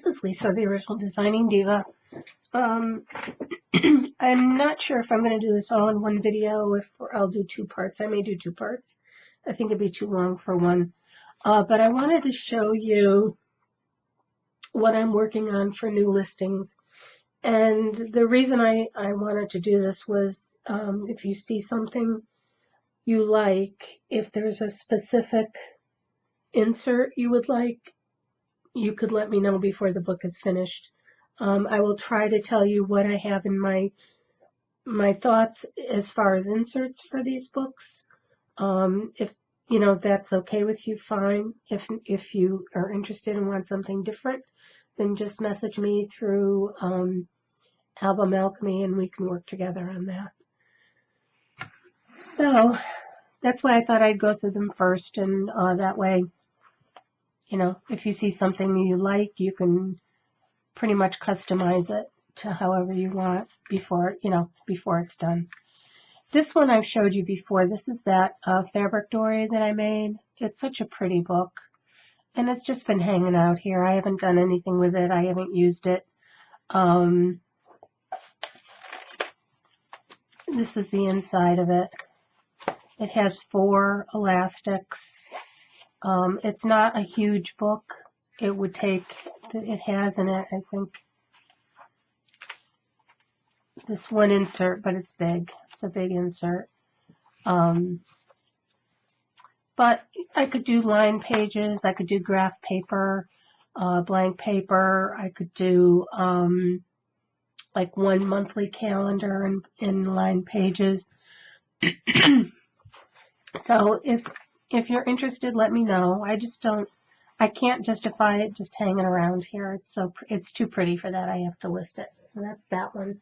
is Lisa, the original Designing Diva. I'm not sure if I'm going to do this all in one video, if I'll do two parts. I may do two parts. I think it'd be too long for one. But I wanted to show you what I'm working on for new listings. And the reason I wanted to do this was if you see something you like, if there's a specific insert you would like, you could let me know before the book is finished. I will try to tell you what I have in my thoughts as far as inserts for these books. If that's okay with you, fine. If you are interested and want something different, then just message me through Album Alchemy and we can work together on that. So that's why I thought I'd go through them first, and that way, if you see something you like, you can pretty much customize it to however you want before it's done. This one I've showed you before. This is that fabric dory that I made. It's such a pretty book, and it's just been hanging out here. I haven't done anything with it. I haven't used it. This is the inside of it. It has 4 elastics. It's not a huge book. It has in it, I think, this one insert, but it's big. It's a big insert. But I could do line pages. I could do graph paper, blank paper. I could do like 1 monthly calendar in line pages. So if you're interested, let me know. I can't justify it just hanging around here. It's too pretty for that. I have to list it. So that's that one.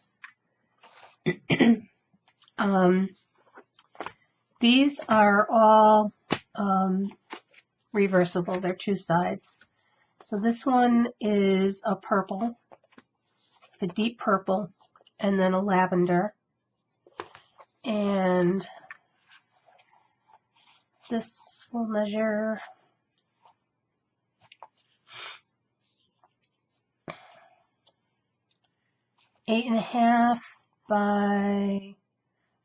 These are all reversible. They're 2 sides. So this one is a purple. It's a deep purple and then a lavender. And this will measure 8.5 by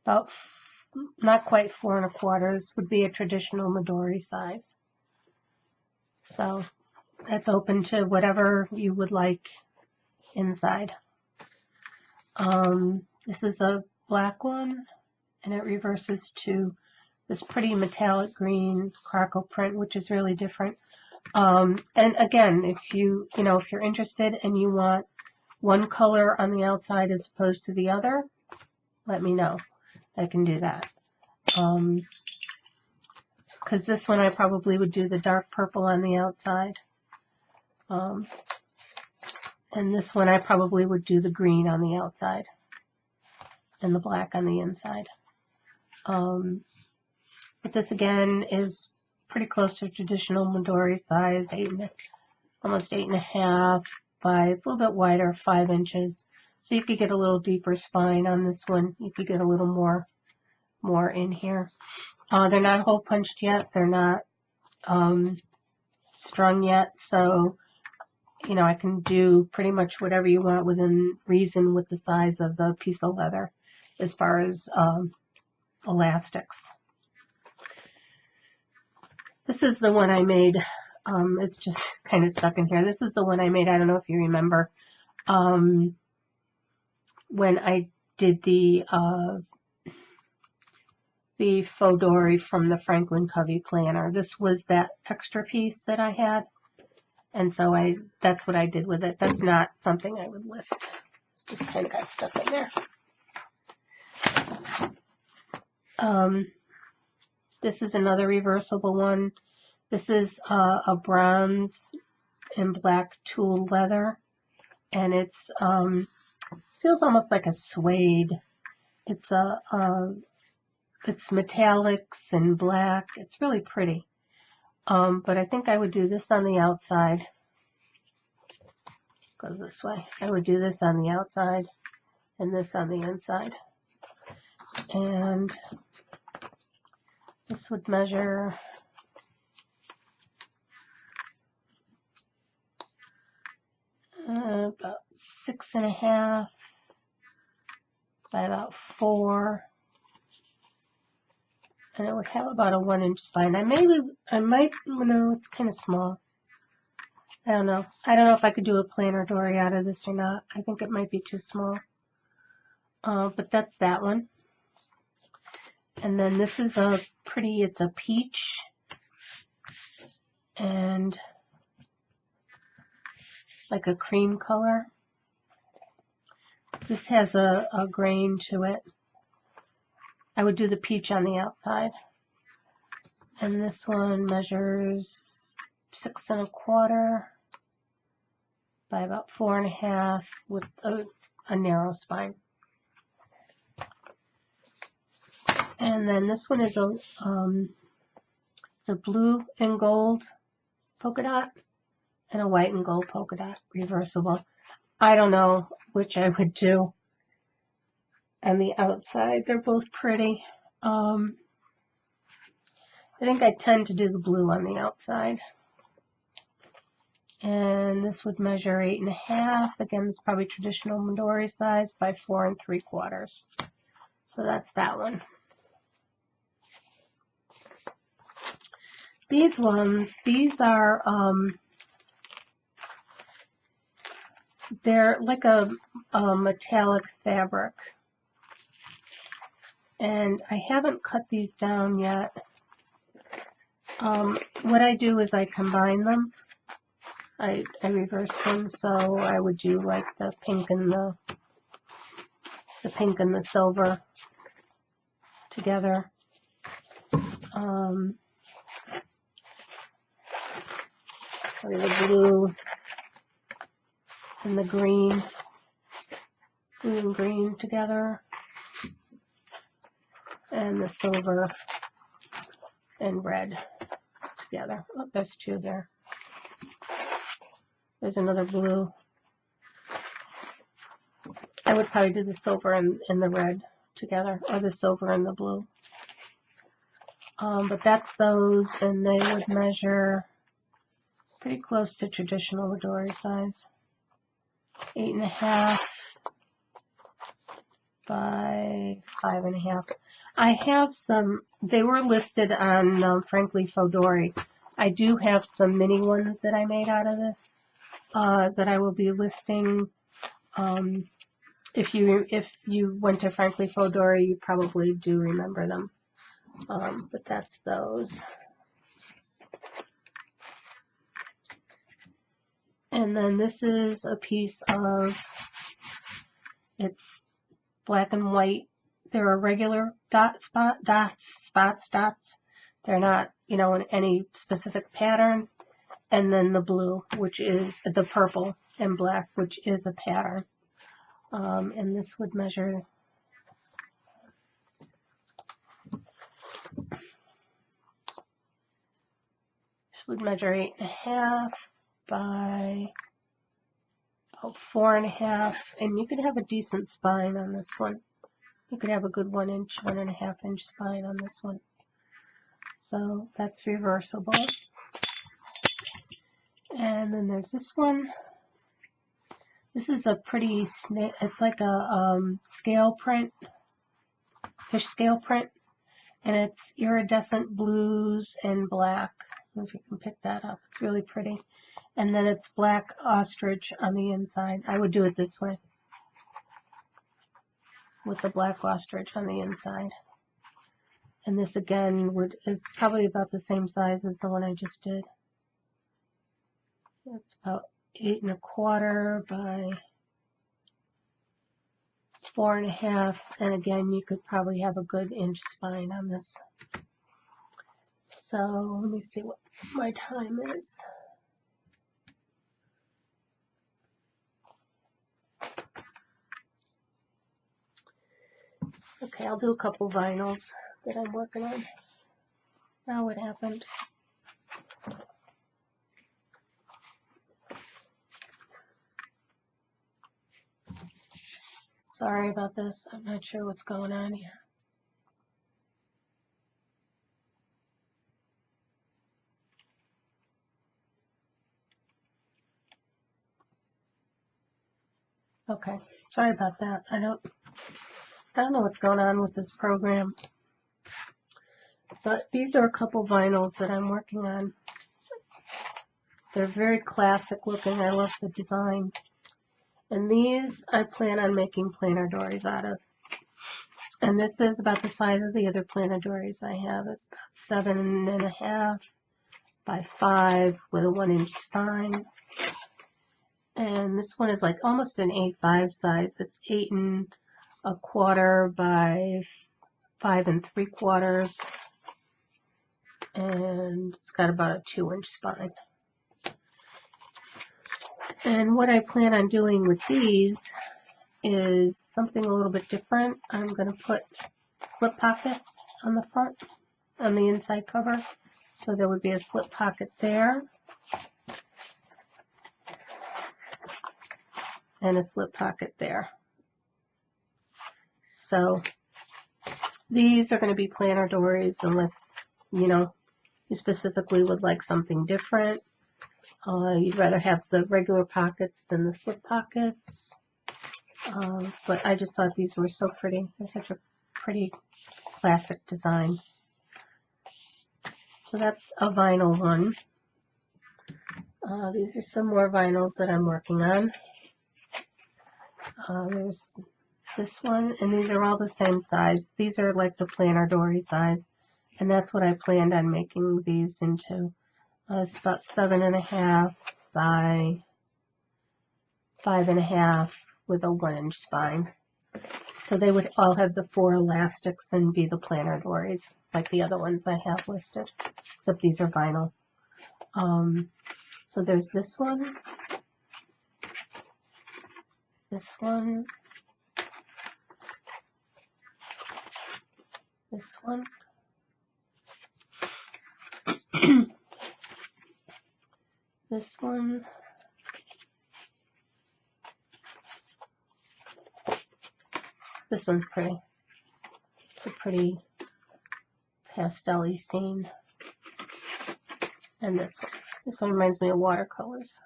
about not quite 4 1/4 would be a traditional Midori size. So that's open to whatever you would like inside. This is a black one, and it reverses to this pretty metallic green Krakow print, which is really different. And again, if you're interested and you want one color on the outside as opposed to the other, let me know. I can do that. Because this one I probably would do the dark purple on the outside. And this one I probably would do the green on the outside and the black on the inside. But this again is pretty close to traditional Midori size, almost 8.5 by, it's a little bit wider, 5 inches. So you could get a little deeper spine on this one. You could get a little more in here. They're not hole punched yet. They're not strung yet. So, I can do pretty much whatever you want within reason with the size of the piece of leather as far as elastics. This is the one I made. It's just kind of stuck in here. This is the one I made. I don't know if you remember when I did the faux dory from the Franklin Covey planner. This was that extra piece that I had, and so that's what I did with it. That's not something I would list. Just kind of got stuck in there. This is another reversible one. This is a bronze and black tulle leather, and it feels almost like a suede. It's metallics and black. It's really pretty. But I think I would do this on the outside. Goes this way. I would do this on the outside and this on the inside. And this would measure 8 6.5 by about 4, and it would have about a 1-inch spine. No, it's kind of small. I don't know. I don't know if I could do a planter dory out of this or not. I think it might be too small. But that's that one. And then this is it's a peach. And like a cream color. This has a grain to it. I would do the peach on the outside. And this one measures 6.25 by about 4.5 with a narrow spine. And then this one is it's a blue and gold polka dot and a white and gold polka dot, reversible. I don't know which I would do on the outside. They're both pretty. I think I tend to do the blue on the outside. And this would measure 8.5. Again, it's probably traditional Midori size by 4 3/4. So that's that one. These ones, these are, they're like a metallic fabric. And I haven't cut these down yet. What I do is I combine them. I reverse them, so I would do like the pink and the silver together. The blue and the green, blue and green together, and the silver and red together. Oh, there's two there. There's another blue. I would probably do the silver and the red together, or the silver and the blue. But that's those, and they would measure pretty close to traditional Midori size. 8.5 by 5.5. I have some, they were listed on Frankly Fodori. I do have some mini ones that I made out of this that I will be listing. If you went to Frankly Fodori, you probably do remember them. But that's those. And then this is a piece of, it's black and white. They're a regular dots. They're not, in any specific pattern. And then the blue, which is the purple, and black, which is a pattern. And this would measure would measure 8.5 by about 4.5, and you could have a decent spine on this one. You could have a good 1-inch, 1.5-inch spine on this one. So that's reversible. And then there's this one. This is a pretty, it's like a scale print, fish scale print, and it's iridescent blues and black. I don't know if you can pick that up. It's really pretty. And then it's black ostrich on the inside. I would do it this way, with the black ostrich on the inside. And this again is probably about the same size as the one I just did. It's about 8.25 by 4.5, and again, you could probably have a good inch spine on this. So let me see what my time is. Okay, I'll do a couple vinyls that I'm working on. Now what happened? Sorry about this. I'm not sure what's going on here. Okay, sorry about that. I don't know what's going on with this program. But these are a couple vinyls that I'm working on. They're very classic looking. I love the design. And these I plan on making planter dories out of. And this is about the size of the other planter dories I have. It's about 7.5 by 5 with a 1-inch spine. And this one is like almost an 8x5 size. It's 8 1/4 by 5 3/4. And it's got about a 2-inch spine. And what I plan on doing with these is something a little bit different. I'm going to put slip pockets on the front, on the inside cover. So there would be a slip pocket there and a slip pocket there. So these are going to be planter dories unless, you know, you specifically would like something different. You'd rather have the regular pockets than the slip pockets. But I just thought these were so pretty. They're such a pretty classic design. So that's a vinyl one. These are some more vinyls that I'm working on. There's this one, and these are all the same size. These are like the planter dory size, and that's what I planned on making these into. It's about 7.5 by 5.5 with a 1-inch spine. So they would all have the 4 elastics and be the planter dories, like the other ones I have listed, except these are vinyl. So there's this one, this one, this one, this one, this one's pretty. It's a pretty pastel-y scene. And this one. This one reminds me of watercolors.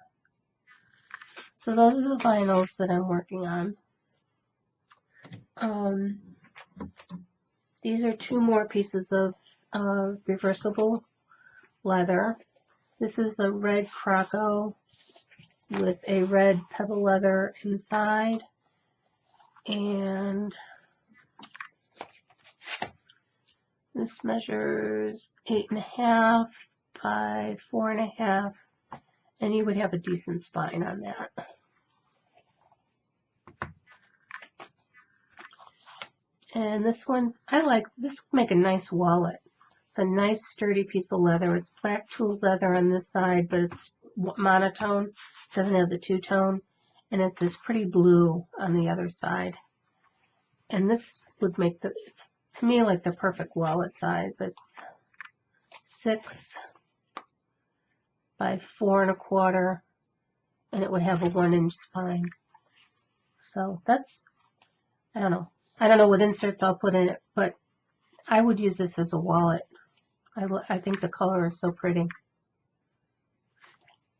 So those are the vinyls that I'm working on. These are 2 more pieces of reversible leather. This is a red Croco with a red pebble leather inside. And this measures 8.5 by 4.5. And you would have a decent spine on that. And this one, I like, this would make a nice wallet. It's a nice sturdy piece of leather. It's black tooled leather on this side, but it's monotone. It doesn't have the two-tone. And it's this pretty blue on the other side. And this would make the, it's, to me, like the perfect wallet size. It's 6 by 4 1/4, and it would have a 1-inch spine. So that's, I don't know what inserts I'll put in it, but I would use this as a wallet. I think the color is so pretty.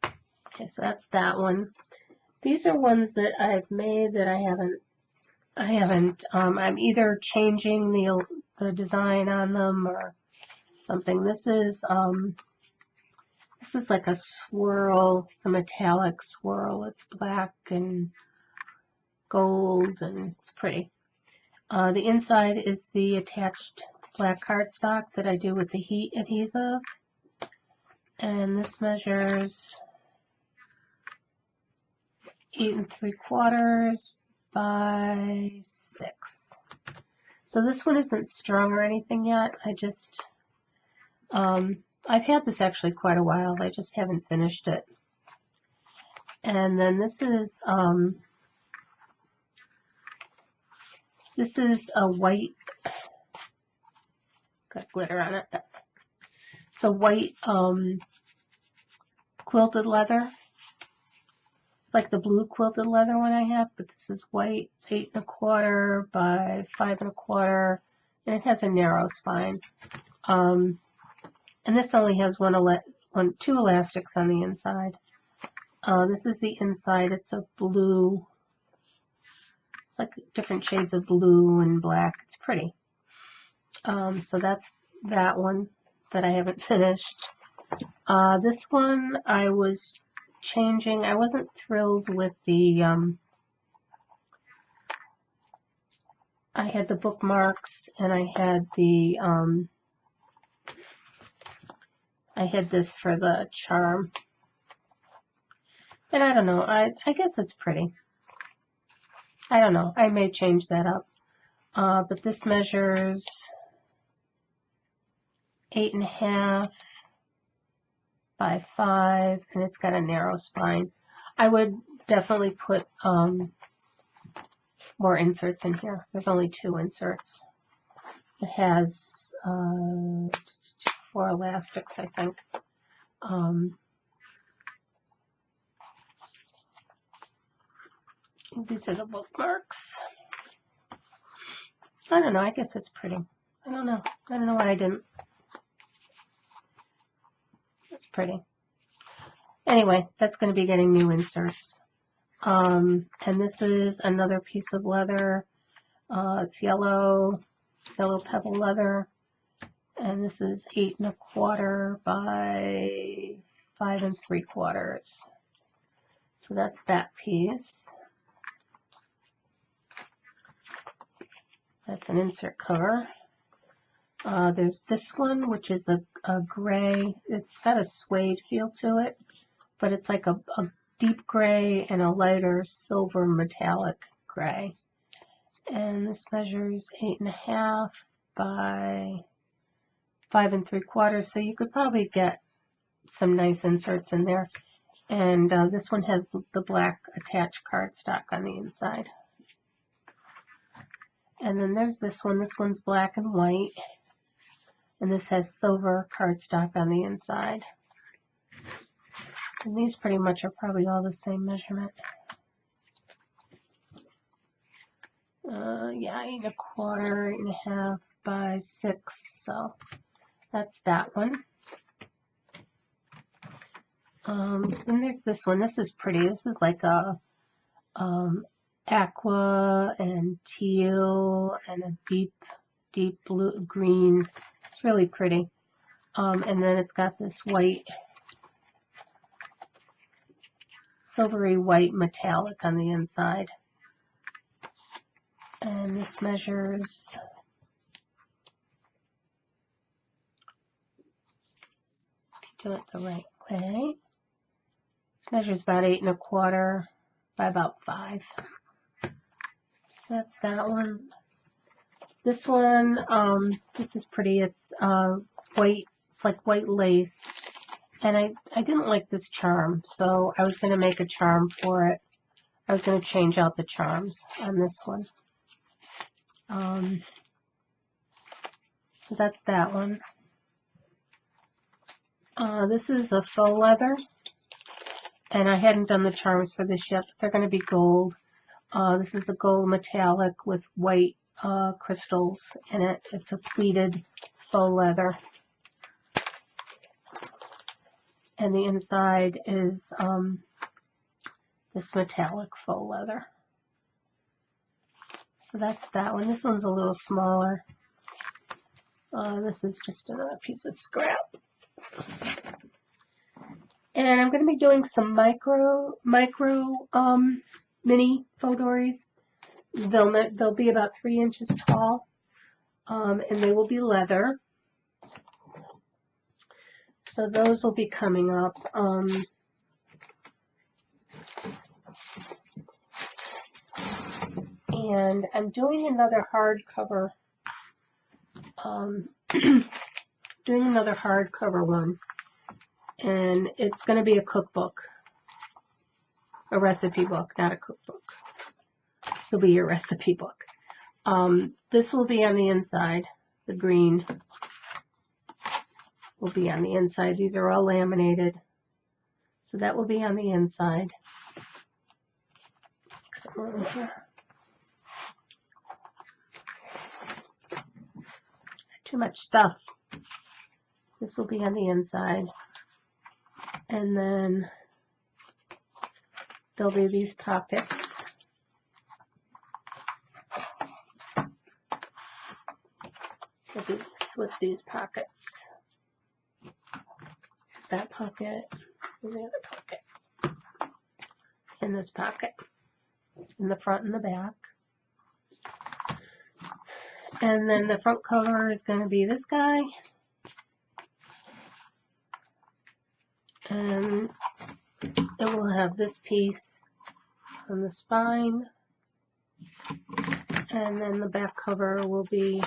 Okay, so that's that one. These are ones that I've made that I haven't, I'm either changing the design on them or something. This is like a swirl. It's a metallic swirl. It's black and gold, and it's pretty. The inside is the attached black cardstock that I do with the heat adhesive. And this measures 8 3/4 by 6. So this one isn't strung or anything yet. I just, I've had this actually quite a while. I just haven't finished it. And then this is a white, got glitter on it. It's a white quilted leather. It's like the blue quilted leather one I have, but this is white. It's 8 1/4 by 5 1/4, and it has a narrow spine. And this only has 2 elastics on the inside. This is the inside. It's a blue It's like different shades of blue and black. It's pretty. So that's that one that I haven't finished. This one I was changing. I wasn't thrilled with the, I had the bookmarks and I had the, I had this for the charm. And I don't know, I guess it's pretty. I don't know, I may change that up. But this measures 8.5 by 5, and it's got a narrow spine. I would definitely put more inserts in here. There's only 2 inserts. It has 4 elastics, I think. These are the bookmarks. I don't know, I guess it's pretty. I don't know why I didn't. It's pretty. Anyway, that's going to be getting new inserts. And this is another piece of leather. It's yellow pebble leather. And this is 8 1/4 by 5 3/4. So that's that piece. That's an insert cover. There's this one, which is a gray. It's got a suede feel to it, but it's like a deep gray and a lighter silver metallic gray. And this measures 8.5 by 5 3/4. So you could probably get some nice inserts in there. And this one has the black attached cardstock on the inside. And then there's this one. This one's black and white. And this has silver cardstock on the inside. And these pretty much are probably all the same measurement. Yeah, 8 1/4, 8.5 by 6. So that's that one. Then there's this one. This is pretty. This is like a aqua and teal and a deep blue green. It's really pretty. And then it's got this white, silvery white metallic on the inside. And this measures about 8 1/4 by about 5. So that's that one. This one, this is pretty. It's white. It's like white lace. And I didn't like this charm, so I was going to make a charm for it. I was going to change out the charms on this one. So that's that one. This is a faux leather, and I hadn't done the charms for this yet, but they're going to be gold. This is a gold metallic with white crystals in it. It's a pleated faux leather. And the inside is this metallic faux leather. So that's that one. This one's a little smaller. This is just another piece of scrap. And I'm going to be doing some micro mini faux dories. They'll be about 3 inches tall, and they will be leather. So those will be coming up. And I'm doing another hardcover. Doing another hardcover one, and it's going to be a cookbook, a recipe book, not a cookbook. It'll be your recipe book. This will be on the inside. The green will be on the inside. These are all laminated, so that will be on the inside. Make some room here. Too much stuff. This will be on the inside, and then there'll be these pockets. with these pockets. That pocket, and the other pocket, and this pocket, in the front and the back. And then the front cover is going to be this guy. And it will have this piece on the spine. And then the back cover will be,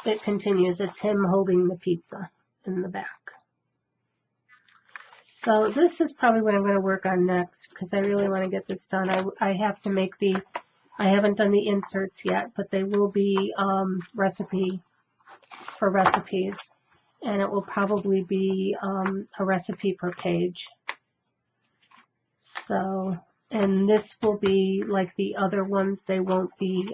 it continues. It's him holding the pizza in the back. So this is probably what I'm going to work on next because I really want to get this done. I have to make I haven't done the inserts yet, but they will be recipe for recipes. And it will probably be a recipe per page. So, and this will be like the other ones. They won't be,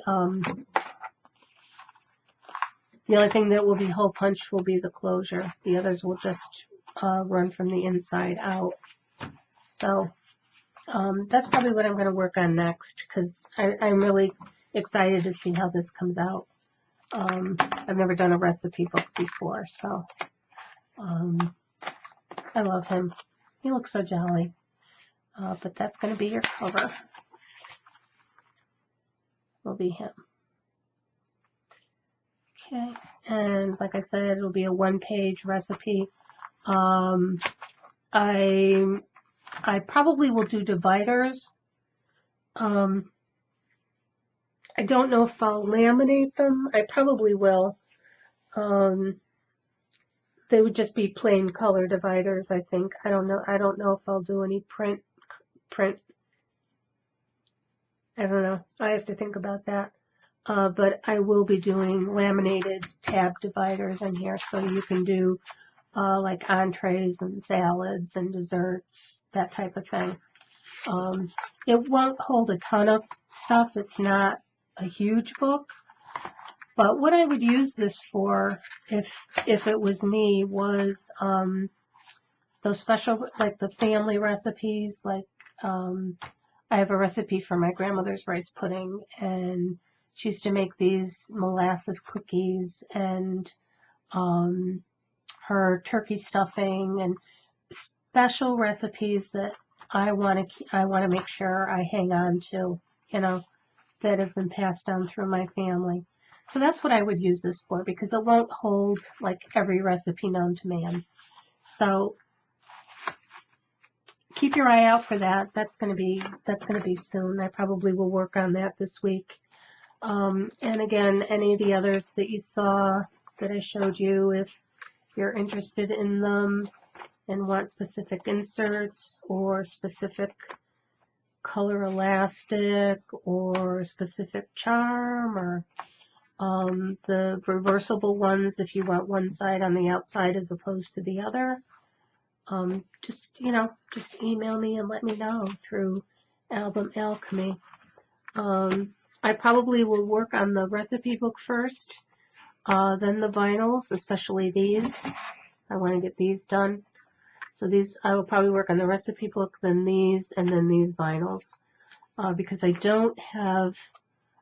the only thing that will be hole punched will be the closure. The others will just run from the inside out. So, that's probably what I'm going to work on next because I'm really excited to see how this comes out. I've never done a recipe book before, so I love him. He looks so jolly. But that's going to be your cover. Will be him. Okay, and like I said, it'll be a one-page recipe. I probably will do dividers. I don't know if I'll laminate them. I probably will. They would just be plain color dividers, I think. I don't know. I don't know if I'll do any print. I don't know. I have to think about that. But I will be doing laminated tab dividers in here, so you can do like entrees and salads and desserts, that type of thing. It won't hold a ton of stuff. It's not a huge book. But what I would use this for, if it was me, was those special, like the family recipes. Like I have a recipe for my grandmother's rice pudding, and she used to make these molasses cookies and her turkey stuffing and special recipes that I want to make sure I hang on to, you know, that have been passed down through my family. So that's what I would use this for, because it won't hold like every recipe known to man. So keep your eye out for that. That's going to be soon. I probably will work on that this week. And again, any of the others that you saw that I showed you, if you're interested in them and want specific inserts or specific color elastic or specific charm, or the reversible ones if you want one side on the outside as opposed to the other, just email me and let me know through Album Alchemy. I probably will work on the recipe book first, then the vinyls, especially these. I want to get these done. So these, I will probably work on the recipe book, then these, and then these vinyls, because I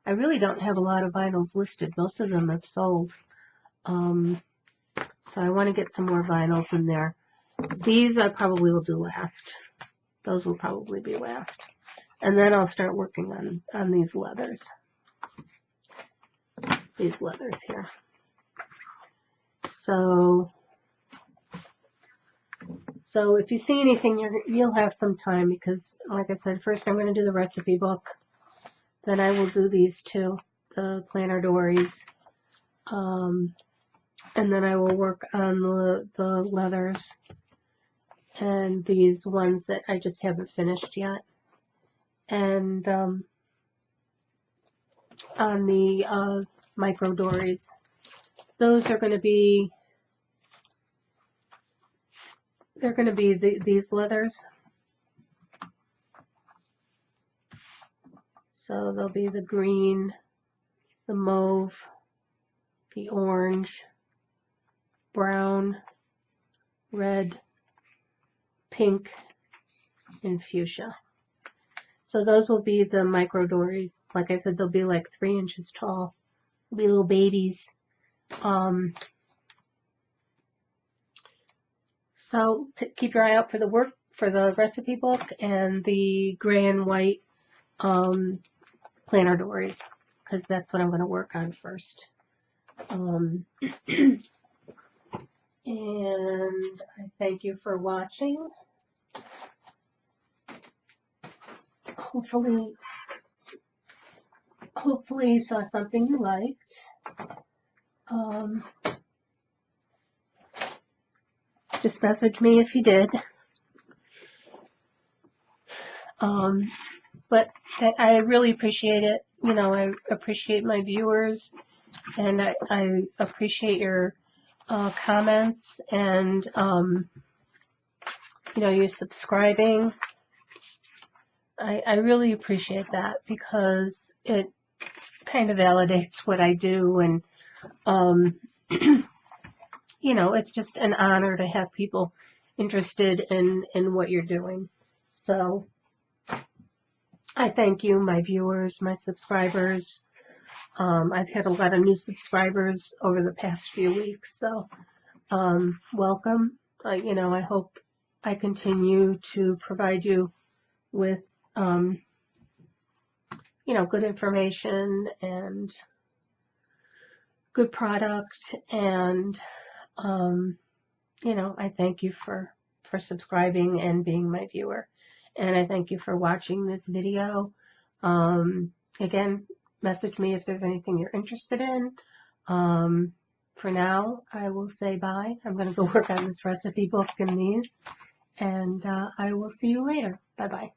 really don't have a lot of vinyls listed. Most of them have sold. So I want to get some more vinyls in there. These I probably will do last. Those will probably be last. And then I'll start working on these leathers. These leathers here. So if you see anything, you'll have some time, because like I said, first I'm going to do the recipe book. Then I will do these two, the planner dories. And then I will work on the leathers and these ones that I just haven't finished yet. And on the micro dories, those are going to be, these leathers. So they'll be the green, the mauve, the orange, brown, red, pink, and fuchsia. So those will be the micro dories. Like I said, they'll be like 3 inches tall, They'll be little babies. So keep your eye out for the recipe book and the gray and white planner dories, because that's what I'm going to work on first. And I thank you for watching. Hopefully you saw something you liked. Just message me if you did. But I really appreciate it. You know, I appreciate my viewers, and I appreciate your comments, and you know, you subscribing. I really appreciate that, because it kind of validates what I do, and you know, it's just an honor to have people interested in what you're doing. So I thank you, my viewers, my subscribers. I've had a lot of new subscribers over the past few weeks, so welcome. You know, I hope I continue to provide you with you know, good information and good product, and you know, I thank you for subscribing and being my viewer, and I thank you for watching this video. Again, message me if there's anything you're interested in. For now, I will say bye. I'm going to go work on this recipe book and these, and I will see you later. Bye-bye.